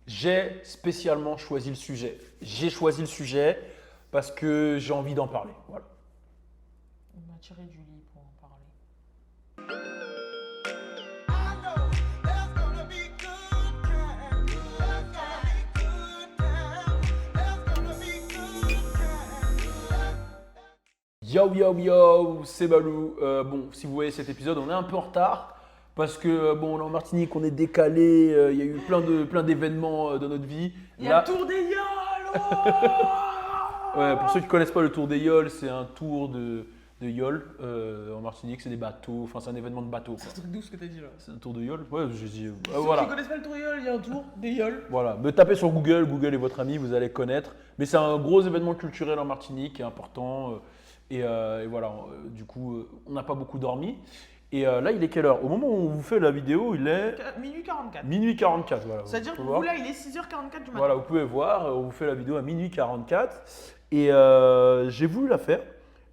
J'ai spécialement choisi le sujet. J'ai choisi le sujet parce que j'ai envie d'en parler. Voilà. Il m'a tiré du lit pour en parler. I know there's gonna be good times. There's gonna be good times. There's gonna be good times. Yo yo yo, c'est Balou. Bon, si vous voyez cet épisode, on est un peu en retard parce que bon, on est en Martinique, on est décalé. Il y a eu plein d'événements dans notre vie. Il y a le tour des Yoles. Ouais, pour ceux qui ne connaissent pas le Tour des Yoles, c'est un tour de Yoles en Martinique. C'est des bateaux, enfin c'est un événement de bateau. C'est un truc doux ce que t'as dit là. C'est un tour de Yoles. Ouais, j'ai dit. Ceux Voilà. qui connaissent pas le tour des Yoles, il y a un tour des Yoles. Voilà, me tapez sur Google, Google est votre ami, vous allez connaître. Mais c'est un gros événement culturel en Martinique qui est important. Et voilà, du coup, on n'a pas beaucoup dormi. Et là, il est quelle heure? Au moment où on vous fait la vidéo, il est Minuit 44. minuit 44. Voilà, C'est-à-dire vous que pouvez voir. vous là, il est 6h44 du matin. Voilà, vous pouvez voir, on vous fait la vidéo à minuit 44. Et j'ai voulu la faire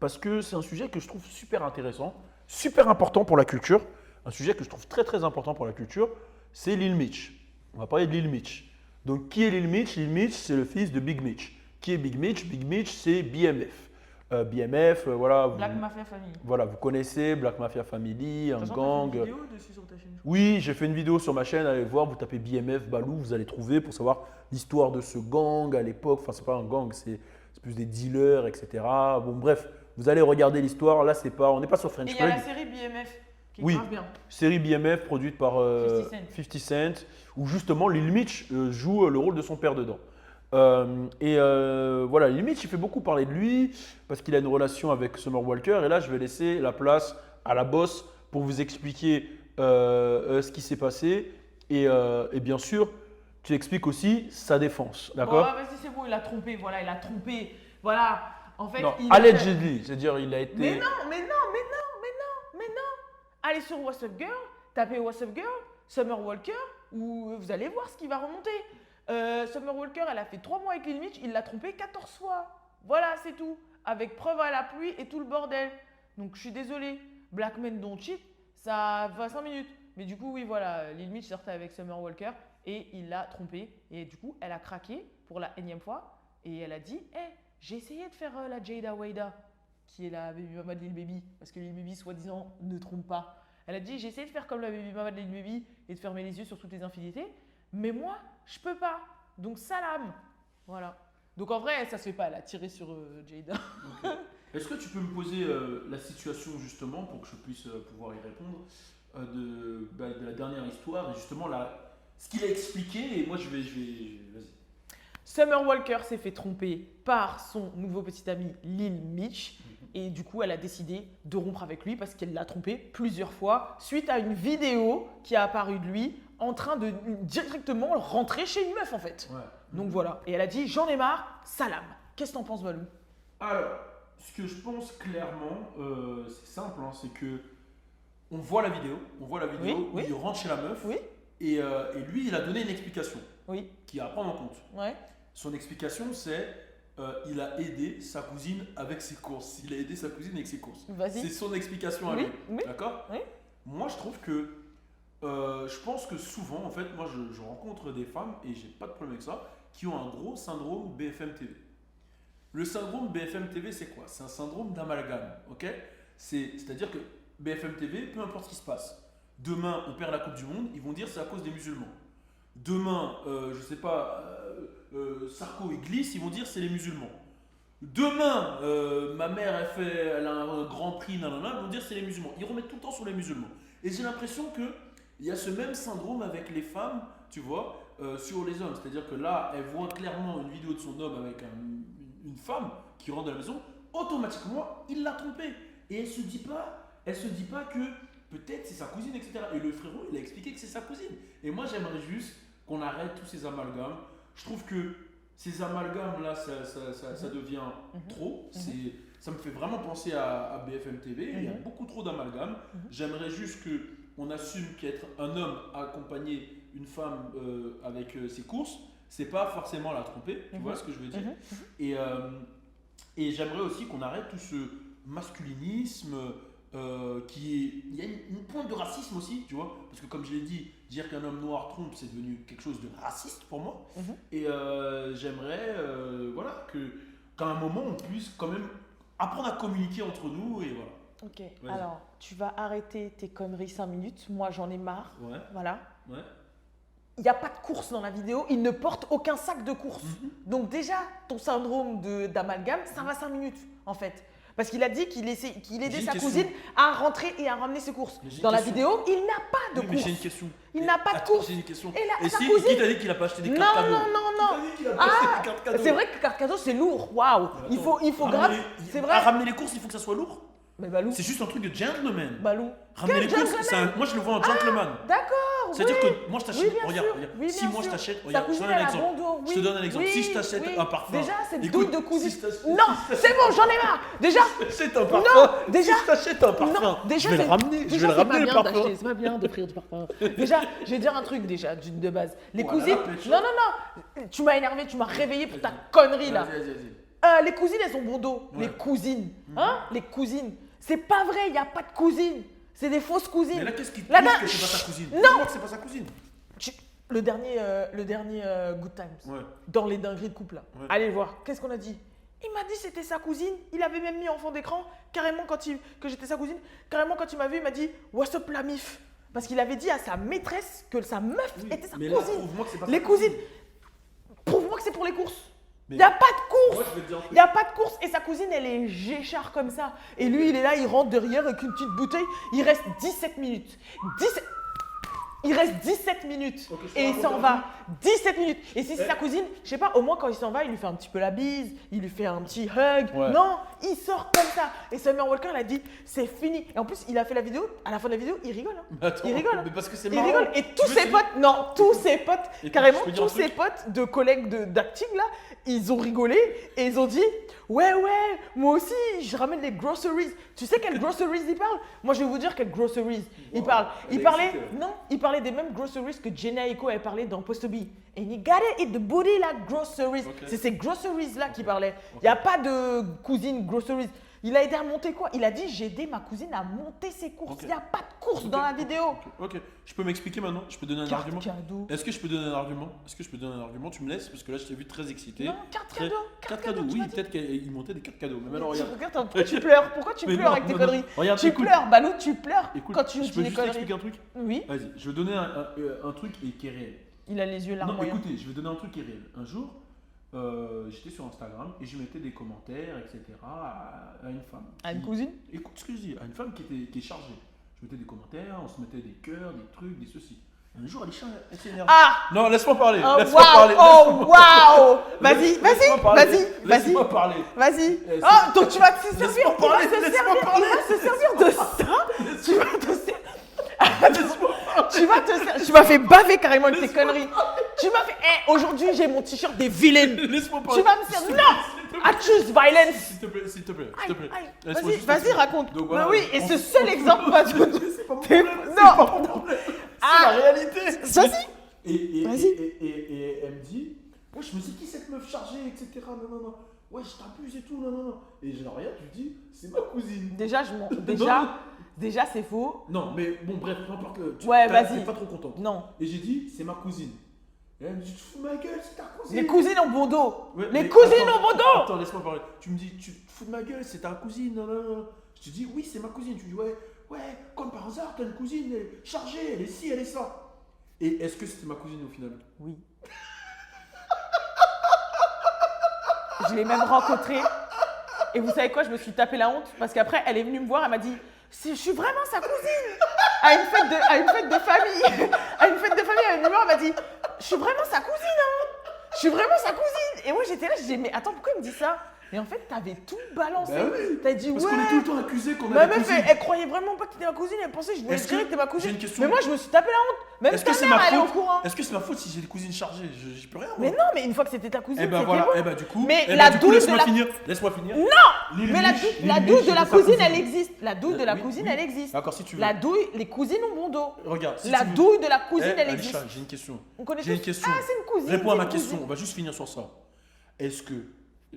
parce que c'est un sujet que je trouve super intéressant, super important pour la culture. Un sujet que je trouve très très important pour la culture, c'est Lil Mitch. On va parler de Lil Mitch. Donc qui est Lil Mitch? Lil Mitch, c'est le fils de Big Mitch. Qui est Big Mitch? Big Mitch, c'est BMF. BMF, voilà, Black Mafia Family. voilà, vous connaissez Black Mafia Family, un De toute façon, gang. t'as fait une vidéo dessus sur ta chaîne, je crois. Oui, j'ai fait une vidéo sur ma chaîne, allez voir, vous tapez BMF Balou, vous allez trouver pour savoir l'histoire de ce gang à l'époque. Enfin, c'est pas un gang, c'est plus des dealers, etc. Bon, bref, vous allez regarder l'histoire. Là, c'est pas, on n'est pas sur Et French il y a la Plug. série BMF qui est Oui. grave bien. Série BMF produite par 50 Cent, où justement Lil Mitch joue le rôle de son père dedans. Voilà, Lil Mitch, il fait beaucoup parler de lui parce qu'il a une relation avec Summer Walker. Et là, je vais laisser la place à la boss pour vous expliquer ce qui s'est passé. Et bien sûr, tu expliques aussi sa défense. D'accord? Bon, vas-y, c'est bon, il a trompé. Voilà, il a trompé. Voilà. En fait, Non, il a fait- allegedly, c'est-à-dire il a été. Mais non, mais non, mais non, mais non, mais non. Allez sur What's Up Girl, tapez What's Up Girl, Summer Walker, où vous allez voir ce qui va remonter. Summer Walker, elle a fait 3 mois avec Lil Mitch, il l'a trompé 14 fois. Voilà, c'est tout. Avec preuve à la pluie et tout le bordel. Donc je suis désolé. Black Men Don't Cheat, ça va 5 minutes. Mais du coup, oui, voilà, Lil Mitch sortait avec Summer Walker et il l'a trompé. Et du coup, elle a craqué pour la énième fois et elle a dit hey, j'ai essayé de faire la Jada Wada, qui est la baby mama de Lil Baby, parce que Lil Baby, soi-disant, ne trompe pas. Elle a dit j'ai essayé de faire comme la baby mama de Lil Baby et de fermer les yeux sur toutes les infidélités, mais moi, je peux pas. Donc, salam. Voilà. Donc, en vrai, ça se fait pas. Elle a tiré sur Jada. Ok. Est-ce que tu peux me poser la situation justement pour que je puisse pouvoir y répondre de la dernière histoire et justement ce qu'il a expliqué et moi vas-y. Summer Walker s'est fait tromper par son nouveau petit ami Lil Mitch. Et du coup, elle a décidé de rompre avec lui parce qu'elle l'a trompé plusieurs fois suite à une vidéo qui a apparu de lui en train de directement rentrer chez une meuf en fait. Ouais. Donc voilà. Et elle a dit j'en ai marre, salam. Qu'est-ce que t'en penses, Valou? Alors, ce que je pense clairement, c'est simple, hein, c'est que on voit la vidéo, Oui, où oui. il rentre chez la meuf Oui, et lui il a donné une explication oui, qui est à prendre en compte. ouais. Son explication c'est il a aidé sa cousine avec ses courses. Il a aidé sa cousine avec ses courses. Vas-y. C'est son explication à Oui, lui. oui. D'accord? Oui. Moi, je trouve que. Je pense que souvent, en fait, moi, je rencontre des femmes, et j'ai pas de problème avec ça, qui ont un gros syndrome BFM TV. Le syndrome BFM TV, c'est quoi? C'est un syndrome d'amalgame. Ok? C'est-à-dire que BFM TV, peu importe ce qui se passe, demain, on perd la Coupe du Monde, ils vont dire c'est à cause des musulmans. Demain, je sais pas, Sarko il glisse, ils vont dire c'est les musulmans. Demain, ma mère elle a un grand prix, nanana, ils vont dire c'est les musulmans. Ils remettent tout le temps sur les musulmans. Et j'ai l'impression que il y a ce même syndrome avec les femmes, tu vois, sur les hommes. C'est-à-dire que là, elle voit clairement une vidéo de son homme avec une femme qui rentre dans la maison, automatiquement, il l'a trompée. Et elle se dit pas que peut-être c'est sa cousine, etc. Et le frérot, il a expliqué que c'est sa cousine. Et moi, j'aimerais juste qu'on arrête tous ces amalgames. Je trouve que ces amalgames-là, ça devient trop. Ça me fait vraiment penser à BFM TV. Il y a beaucoup trop d'amalgames. J'aimerais juste qu'on assume qu'être un homme a accompagné une femme avec ses courses, c'est pas forcément la tromper. Tu vois ce que je veux dire? Et j'aimerais aussi qu'on arrête tout ce masculinisme il y a une pointe de racisme aussi, tu vois, parce que comme je l'ai dit, dire qu'un homme noir trompe, c'est devenu quelque chose de raciste pour moi. Mhm. Et j'aimerais, voilà, qu'à un moment on puisse quand même apprendre à communiquer entre nous et voilà. Ok, Vas-y. alors tu vas arrêter tes conneries 5 minutes. Moi, j'en ai marre. Ouais, Voilà. ouais. Il n'y a pas de course dans la vidéo. Il ne porte aucun sac de course. Donc, déjà, ton syndrome d'amalgame, ça va 5 minutes, en fait. Parce qu'il a dit qu'il J'ai aidait une sa question. cousine à rentrer et à ramener ses courses. Mais j'ai une Dans la question. vidéo, il n'a pas de Oui, mais j'ai une course. question. Il n'a pas de Attends, course. J'ai une question. Et Et sa si, cousine- qui t'a dit qu'il a pas acheté des Non, cartes cadeaux? non, non, non. Qui t'a dit qu'il a pas acheté des cartes cadeaux? C'est vrai que carte cadeau, c'est lourd. Waouh. Il faut grave. C'est À vrai. ramener les courses, il faut que ça soit lourd. Mais Balou. C'est juste un truc de gentleman. Balou. Ramener les Quel courses, moi je le vois en gentleman. D'accord. C'est-à-dire oui. que moi je t'achète, Oui, bien regarde, sûr. regarde. Oui, Si bien moi je sûr. t'achète, Sa regarde, je te cousine, donne un elle a exemple. bon dos, Je te oui. donne un exemple. Oui, Si je t'achète oui. un parfum. Déjà, cette écoute, douille de cousine. si je t'achète- Non, c'est bon, j'en ai marre. Déjà. C'est un parfum. Non, déjà. Si je t'achète un parfum, Non, déjà, je vais le c'est- ramener. Je déjà, vais le c'est ramener pas le bien parfum. d'acheter, c'est pas bien d'offrir du parfum. Déjà, je vais dire un truc déjà de base. Les Voilà, cousines. pécho. Non, non, non. Tu m'as énervé, tu m'as réveillé pour ta connerie là. Vas-y, vas-y. Les cousines, elles ont bon dos. Ouais. Les cousines. Hein? Les cousines. C'est pas vrai, il n'y a pas de cousines. C'est des fausses cousines. Mais là, qu'est-ce qui te La dit dame- que c'est pas sa cousine? Non. Dis-moi que c'est pas sa cousine. Le dernier Good Times. Ouais. Dans les dingueries de couple là. Ouais. Allez voir, qu'est-ce qu'on a dit? Il m'a dit que c'était sa cousine. Il avait même mis en fond d'écran, carrément que j'étais sa cousine. Carrément quand il m'a vu, il m'a dit What's up la mif? Parce qu'il avait dit à sa maîtresse que sa meuf Oui, était sa mais là, cousine. prouve-moi que c'est pas Les sa cousines. Prouve-moi que c'est pour les courses. Mais- Il n'y a pas de course. Moi, je vais te dire un Il truc. n'y a pas de course. Et sa cousine, elle est géchard comme ça. Et lui, il est là, il rentre derrière avec une petite bouteille. Il reste 17 minutes. Il reste 17 minutes. Ok, je te Et il raconte s'en un va. 17 minutes. Et si c'est Eh. sa cousine, je sais pas, au moins quand il s'en va, il lui fait un petit peu la bise, il lui fait un petit hug. Ouais. Non, il sort comme ça. Et Summer Walker, elle a dit, c'est fini. Et en plus, il a fait la vidéo, à la fin de la vidéo, il rigole. Hein. Mais attends, Il rigole. Mais parce que c'est Il marrant. rigole. Et tous Tu veux ses que- potes, non, tous ses potes, Écoute, carrément, je peux dire un tous ses truc potes de collègues d'acting là, ils ont rigolé et ils ont dit ouais, moi aussi, je ramène les groceries. Tu sais quelles groceries il parle? Moi, je vais vous dire quelles groceries il Wow, parle. elle Il est parlait, excitée. non, il parlait des mêmes groceries que Jenna Echo avait parlé dans Post to Be. And you gotta eat the booty like groceries. Ok. C'est ces groceries là qu'il parlait. Il n'y a pas de cousine groceries. Il a aidé à monter quoi? Il a dit j'ai aidé ma cousine à monter ses courses. Ok. Il n'y a pas de course Ok, dans la ok, vidéo. Ok, je peux m'expliquer maintenant? Je peux donner un Carte argument? cadeau. Est-ce que je peux donner un argument? Est-ce que je peux donner un argument? Tu me laisses parce que là je t'ai vu très excité. Non, carte Très- cadeau. Carte cadeau, cadeau, tu oui, m'as dit. peut-être qu'il montait des cartes cadeaux. Mais maintenant regarde. Pourquoi tu pleures? Pourquoi tu Mais pleures non, avec tes non, non. conneries? Regarde, Tu écoute. pleures, Balou, tu pleures Écoute, quand tu me je dis peux des juste conneries. t'expliquer un truc? Oui, Vas-y, je vais donner un truc qui est réel. il a les yeux Non, larmoyants. écoutez, je vais donner un truc qui est réel. Un jour, j'étais sur Instagram et je mettais des commentaires, etc. à une femme. À une qui- cousine? Écoute ce que je dis, à une femme qui est chargée. Je mettais des commentaires, on se mettait des cœurs, des trucs, des ceci. Un jour, elle s'énerve. Ah! Non, laisse-moi parler. Oh, laisse-moi parler. waouh! Oh, waouh! Vas-y, Laisse-moi parler. vas-y, Laisse-moi parler. vas-y. Eh, Oh, donc tu vas te servir, Laisse-moi il va parler, se laisse-moi servir, parler. il va se servir de ça. Tu vas te servir. Laisse-moi parler. Tu vas te servir. Tu m'as fait baver carrément avec tes conneries. Tu m'as fait. Aujourd'hui, j'ai mon t-shirt des vilaines. Laisse-moi parler. Tu vas me servir. Non! I choose violence. S'il te plaît, s'il te plaît, s'il Aïe, te plaît. aïe. Laisse-moi Vas-y, juste vas-y, expliquer. raconte. Donc, Bah voilà, oui, et on- ce seul exemple va te. C'est pas mon problème, c'est Non. pas mon problème. C'est Ah. la réalité. Vas-y. Et Vas-y. elle me dit, ouais, je me dis qui cette meuf chargée, etc. Non, non, non. Ouais, je t'abuse et tout, non, non, non. Et je regarde, je lui dis, c'est ma cousine. Déjà, déjà, c'est faux. Non, mais bon, bref, peu importe. Ouais, vas-y. T'es pas trop contente. Non. Et j'ai dit, c'est ma cousine. Et elle me dit, tu te fous de ma gueule, c'est ta cousine. Les cousines ont bon dos. Ouais, Les mais cousines attends, ont bon dos. Attends, laisse-moi parler. Tu me dis, tu te fous de ma gueule, c'est ta cousine, non, non, non. Je te dis, oui, c'est ma cousine. Tu dis, ouais, comme par hasard, t'as une cousine, elle est chargée, elle est ci, elle est ça. Et est-ce que c'était ma cousine au final? Oui. Je l'ai même rencontrée. Et vous savez quoi, je me suis tapé la honte parce qu'après, elle est venue me voir, elle m'a dit je suis vraiment sa cousine. À une fête de famille. À une fête de famille, elle est venue me voir, elle m'a dit je suis vraiment sa cousine. Hein. Je suis vraiment sa cousine. Et moi, j'étais là, je disais mais attends, pourquoi il me dit ça? Et en fait, t'avais tout balancé. Bah oui. T'as dit Parce ouais. qu'on est tout le temps accusé qu'on Ma a des meuf, cousines. elle croyait vraiment pas que t'étais ma cousine, elle pensait que je voulais Est-ce dire que- que t'es ma cousine. j'ai une question. Mais moi, je me suis tapé la honte. Même Est-ce ta que c'est mère, ma elle est au faute? courant. Est-ce que c'est ma faute si j'ai des cousines chargées? J'y peux rien, moi. Mais non, mais une fois que c'était ta cousine, Eh ben c'était voilà, bon. eh ben du coup, Mais eh ben, la du coup, douille de laisse-moi la- finir. Laisse-moi finir. Non. Lil Mais Mich, la Lil douille Mich, de la c'était sa cousine, cousine. elle existe. La douille de la Oui, cousine, oui. elle existe. D'accord, si tu veux. La douille, les cousines ont bon dos. Regarde, si La tu veux. douille de la cousine, Eh, elle Alisha, existe. j'ai une question. On connaît J'ai une tous. question. Ah, c'est une cousine. Réponds à c'est ma une question, cousine. on va juste finir sur ça. Est-ce que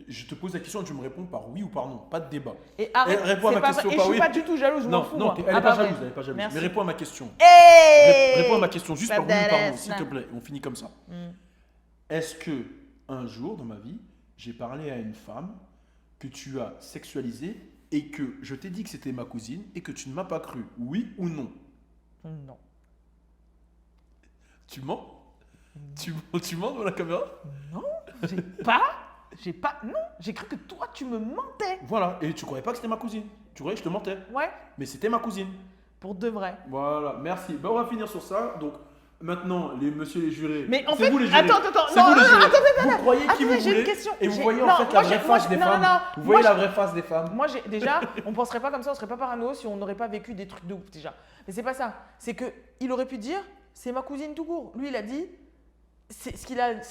Je te pose la question et tu me réponds par oui ou par non. Pas de débat. Et arrête, réponds à c'est ma pas question vrai. Et par je oui. suis pas du tout jalouse, je m'en Non, fous. non, moi. elle est Ah, pas vrai. jalouse, elle est pas jalouse. Merci. Mais réponds à ma question. Hey Réponds à ma question juste par oui ou par non, Badass, s'il te man. plaît. On finit comme ça. Est-ce que un jour dans ma vie, j'ai parlé à une femme que tu as sexualisée et que je t'ai dit que c'était ma cousine et que tu ne m'as pas cru? Oui ou non? Non. Tu mens? Tu mens devant la caméra? Non, j'ai pas, non, j'ai cru que toi tu me mentais. Voilà, et tu croyais pas que c'était ma cousine. Tu croyais que je te mentais. Ouais, Mais c'était ma cousine. pour de vrai. Voilà, merci. Ben, on va finir sur ça. Donc, maintenant, messieurs les jurés. Mais en c'est fait, vous les jurés. attends, C'est vous les jurés. attends, Vous croyez qui attendez, vous j'ai une voulez. question. Et vous J'ai- voyez non, en fait la moi, vraie j'ai- moi, face des non, femmes. non, non. Vous voyez Moi, la vraie face des femmes. Moi, déjà, on penserait pas comme ça, on serait pas parano si on n'aurait pas vécu des trucs de ouf déjà. Mais c'est pas ça. C'est que il aurait pu dire, c'est ma cousine tout court. Lui, il a dit, ce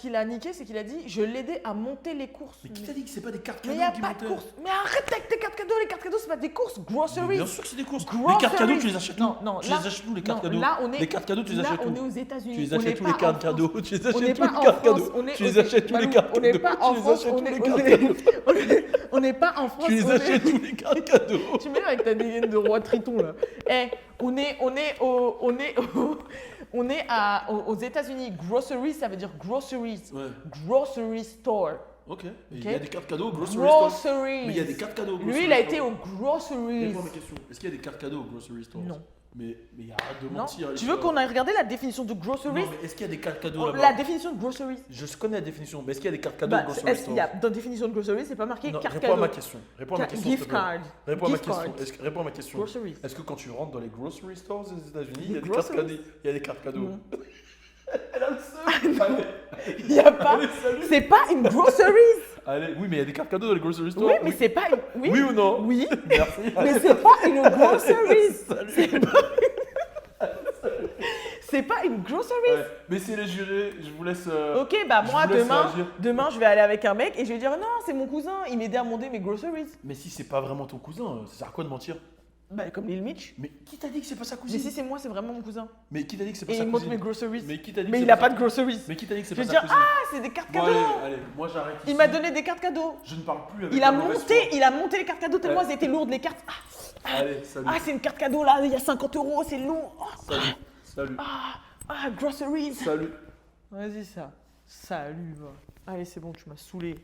qu'il a niqué, c'est qu'il a dit, je l'aidais à monter les courses. Mais qui t'a dit que c'est pas des cartes Mais cadeaux il n'y a qui pas de montaient? courses. Mais arrête avec tes cartes cadeaux. Les cartes cadeaux, c'est pas des courses. Mais Groceries. bien sûr que c'est des courses. Groceries. Les cartes cadeaux, tu les achètes où? Non, Tu là- les achètes où les cartes non, cadeaux? là, on est- Les cartes cadeaux, tu les Là, achètes on où? est aux États-Unis. Tu les On achètes n'est où les pas cartes en cadeaux? France. Tu les On n'est achètes où pas les en cartes France, cadeaux? on est Tu les aux- achètes où les Malou, cartes on n'est cadeaux? pas en Tu les France, achètes on où est- les on cartes est- cadeaux? On n'est pas en France. Tu les on est- achètes où les cartes cadeaux? Tu m'énerves avec ta dégaine de roi Triton là. Eh, aux États-Unis. Grocery, ça veut dire groceries. Ouais. Grocery store. Ok. Et il Ok. y a des cartes cadeaux au grocery store. Groceries. Mais il y a des cartes cadeaux au grocery Lui, il a store. été au groceries. Réponds à ma question. Est-ce qu'il y a des cartes cadeaux au grocery store? Non. Mais arrête de Non. mentir. Tu veux qu'on aille regarder la définition de Non, groceries? mais est-ce qu'il y a des cartes cadeaux La là-bas? définition de groceries. Je connais la définition, mais est-ce qu'il y a des cartes cadeaux au Bah, grocery est-ce store? qu'il y a dans la définition de groceries, c'est pas marqué Non, carte réponds à ma cadeau. question. Réponds à ma question. s'il Gift te plaît. card. Réponds à ma Gift question. card. Réponds à ma question. Groceries. Est-ce que quand tu rentres dans les grocery stores aux États-Unis, il y a Les des cartes groceries? cadeaux? Il y a des cartes cadeaux. Non. Elle a le seum. Allez. Il y a pas. Allez, salut. C'est pas une groceries. Allez, oui, mais il y a des cartes cadeaux dans les grocery stores. Oui, mais c'est pas une. Oui ou non? Oui. Merci. Mais c'est pas une groceries. Salut. C'est pas une groceries. Ouais, mais c'est les jurés, je vous laisse. Ok, bah je moi vous laisse demain, réagir. je vais aller avec un mec et je vais dire non, c'est mon cousin, il m'aidait à monter mes groceries. Mais si c'est pas vraiment ton cousin, ça sert à quoi de mentir? Bah comme Lil Mitch. Mais qui t'a dit que c'est pas sa Mais cousine? si c'est moi, c'est vraiment mon cousin. Mais qui t'a dit que c'est pas Et sa il monte mes cousine? groceries. Mais qui t'a dit que Mais c'est il a sa- pas de groceries. Mais qui t'a dit que c'est Je pas vais sa dire cousine? ah, c'est des cartes Bon, cadeaux. allez, moi j'arrête ici. Il m'a donné des cartes cadeaux. Je ne parle plus avec Il a la mauvaise monté les cartes cadeaux tellement Ouais. elles étaient lourdes les cartes. Ah, foi. Allez, salut. ah, c'est une carte cadeau là, il y a 50 €, c'est lourd. Oh, Salut. Salut. groceries. Salut. Vas-y ça. Salut va. Allez, c'est bon, tu m'as saoulé.